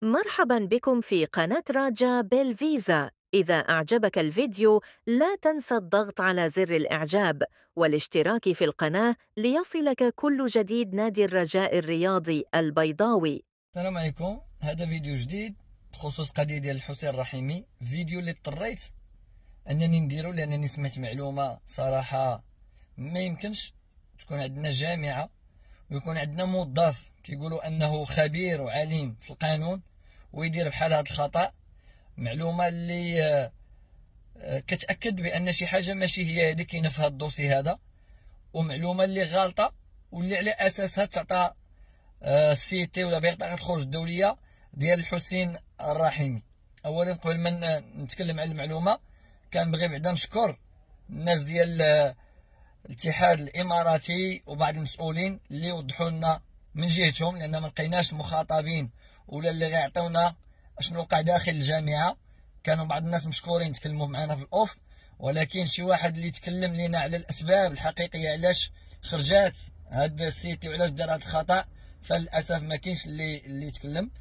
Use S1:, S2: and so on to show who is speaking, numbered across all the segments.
S1: مرحباً بكم في قناة راجا بالفيزا. إذا أعجبك الفيديو لا تنسى الضغط على زر الإعجاب والاشتراك في القناة ليصلك كل جديد نادي الرجاء الرياضي البيضاوي.
S2: السلام عليكم. هذا فيديو جديد بخصوص قضية ديال الحسين الرحيمي. فيديو اللي اضطريت انني نديرو لانني سمعت معلومة صراحة ما يمكنش تكون عندنا جامعة ويكون عندنا موظف كيقولوا انه خبير وعليم في القانون ويدير بحال هذا الخطأ. معلومة اللي كتأكد بان شي حاجة ماشي هي هذه كاينة في هذا الدوسي هذا، ومعلومة اللي غالطة واللي على اساسها تعطى السيتي ولا بطاقة الخروج الدولية ديال الحسين الرحيمي. اولا قبل ما نتكلم على المعلومة كنبغي بعدا نشكر الناس ديال الاتحاد الاماراتي وبعض المسؤولين اللي وضحوا لنا من جهتهم، لان ما لقيناش المخاطبين ولا اللي غيعطيونا اشنو وقع داخل الجامعة. كانوا بعض الناس مشكورين تكلموا معنا في الاوف، ولكن شي واحد اللي يتكلم لنا على الاسباب الحقيقية علاش خرجات هاد السيتي وعلاش دار هاد الخطأ، فللاسف ما كاينش اللي يتكلم.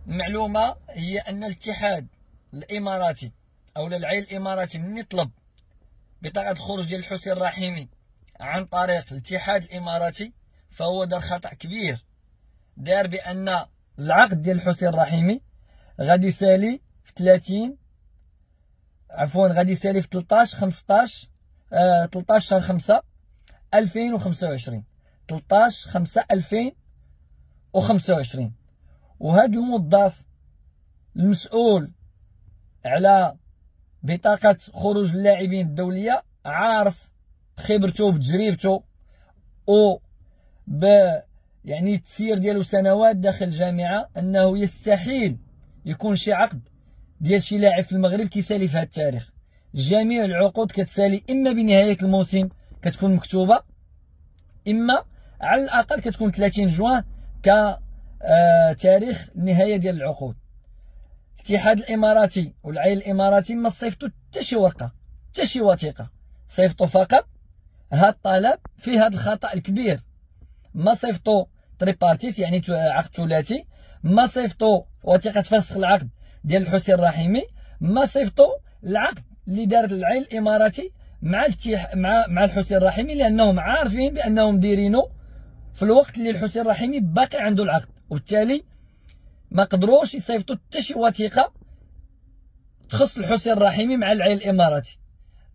S2: المعلومه هي ان الاتحاد الاماراتي او العين الاماراتي من يطلب بطاقه الخروج ديال الحسين الرحيمي عن طريق الاتحاد الاماراتي فهو دار خطا كبير. دار بان العقد ديال الحسين الرحيمي غادي يسالي في 13 شهر 5 2025، 13/5/2025. وهذا الموظف المسؤول على بطاقة خروج اللاعبين الدولية عارف بخبرته وبتجربته يعني التسيير ديالو سنوات داخل الجامعة انه يستحيل يكون شي عقد ديال شي لاعب في المغرب كيسالي في هذا التاريخ. جميع العقود كتسالي اما بنهاية الموسم كتكون مكتوبة، اما على الاقل كتكون 30 جوان كتاريخ النهايه ديال العقود. الاتحاد الاماراتي والعين الاماراتي ما صيفطوا حتى شي ورقه حتى شي وثيقه، صيفطوا فقط هذا الطلب في هذا الخطا الكبير. ما صيفطوا تريبارتيت يعني عقد ثلاثي، ما صيفطوا وثيقه فسخ العقد ديال الحسين الرحيمي، ما صيفطوا العقد اللي دارت العين الاماراتي مع الحسين الرحيمي، لانهم عارفين بانهم دايرينه في الوقت اللي الحسين الرحيمي باقي عنده العقد، وبالتالي ما قدروش يصيفطوا حتى شي وثيقه تخص الحسين الرحيمي مع العين الاماراتي.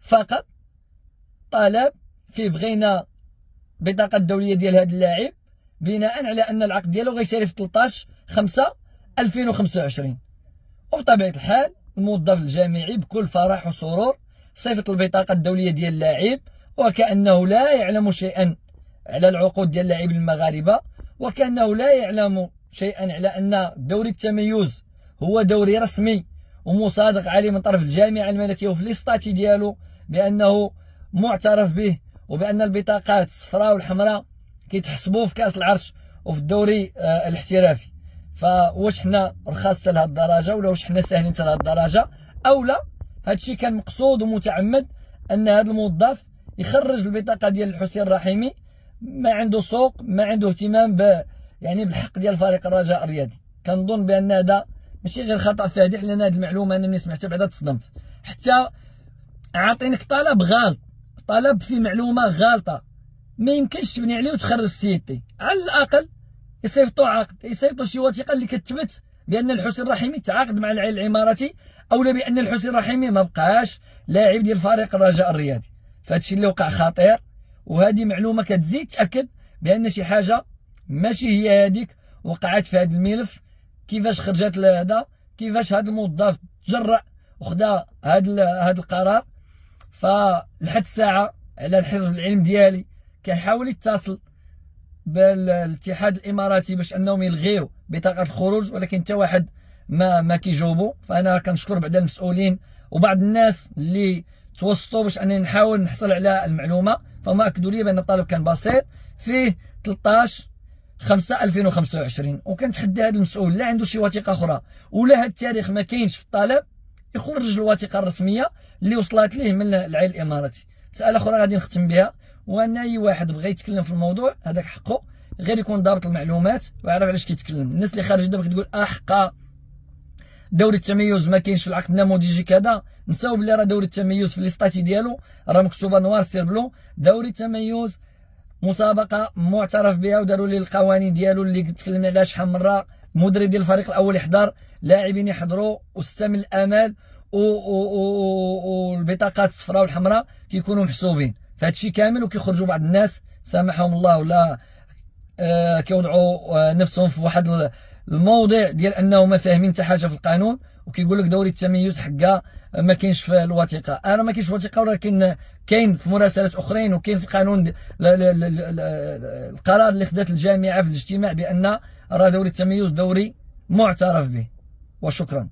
S2: فقط طلب فيه بغينا بطاقه الدوليه ديال هذا اللاعب بناء على ان العقد ديالو غيسالي في 13/5/2025. وبطبيعه الحال الموظف الجامعي بكل فرح وسرور صيفط البطاقه الدوليه ديال اللاعب وكانه لا يعلم شيئا على العقود ديال اللاعبين المغاربه، وكانه لا يعلم شيئا على ان دوري التميز هو دوري رسمي ومصادق عليه من طرف الجامعه الملكيه وفي ليستاتي ديالو بانه معترف به، وبان البطاقات الصفراء والحمراء كيتحسبوا في كاس العرش وفي الدوري الاحترافي. فواش حنا رخاصه لهذه الدرجه ولا واش حنا ساهلين لهذه الدرجه؟ او لا هادشي كان مقصود ومتعمد ان هذا الموظف يخرج البطاقه ديال الحسين الرحيمي، ما عنده سوق، ما عنده اهتمام يعني بالحق ديال فريق الرجاء الرياضي. كنظن بان هذا ماشي غير خطا فادح، لان هذه المعلومه انا ملي سمعتها بعدا تصدمت. حتى عاطينك طلب غلط، طلب فيه معلومه غالطه ما يمكنش تبني عليه وتخرج السيتي. على الاقل يصيفطوا عقد، يصيفطوا شي وثيقه اللي كتثبت بان الحسين الرحيمي تعاقد مع العين الاماراتي، اولا بان الحسين الرحيمي ما بقاش لاعب ديال فريق الرجاء الرياضي. فهادشي اللي وقع خطير، وهذه معلومه كتزيد تاكد بان شي حاجه ماشي هي هذيك وقعت في هذا الملف. كيفاش خرجت لهذا، كيفاش هذا الموظف تجرأ وخدا هذا القرار. فلحد الساعه على الحزب العلم ديالي كيحاول يتصل بالاتحاد الاماراتي باش انهم يلغيو بطاقه الخروج، ولكن حتى واحد ما كيجاوبوا. فانا كنشكر بعدا المسؤولين وبعض الناس اللي توسطوا باش انني نحاول نحصل على المعلومه. فما اكدوا لي بان الطلب كان بسيط فيه 13/5/2025. وكنتحدى هذا المسؤول لا عنده شي وثيقه اخرى ولا هذا التاريخ ما كاينش في الطلب يخرج الوثيقه الرسميه اللي وصلت ليه من العين الاماراتي. مساله اخرى غادي نختم بها، وان اي واحد بغى يتكلم في الموضوع هذاك حقه، غير يكون ضابط المعلومات ويعرف علاش كيتكلم. الناس اللي خارج دابا كتقول حقا دوري التميز ما كاينش في العقد النموذجي كذا، نساو بلي راه دوري التميز في ليستاتي ديالو راه مكتوبه نوار سير بلون، دوري التميز مسابقه معترف بها وداروا لي القوانين ديالو اللي تكلمنا عليها شحال من مره، المدرب ديال الفريق الاول يحضر، لاعبين يحضروا، وسته من الامال والبطاقات الصفراء والحمراء كيكونوا محسوبين فهادشي كامل. وكيخرجوا بعض الناس سامحهم الله ولا كيوضعوا نفسهم في واحد الموضع ديال انهم ما فاهمين حتى حاجه في القانون، وكيقول لك دوري التميز حقا ما كاينش في الوثيقه. انا ما كاينش في الوثيقه، ولكن كاين في مراسلات اخرين وكاين في القانون القرار اللي خدات الجامعه في الاجتماع بان راه دوري التميز دوري معترف به. وشكرا.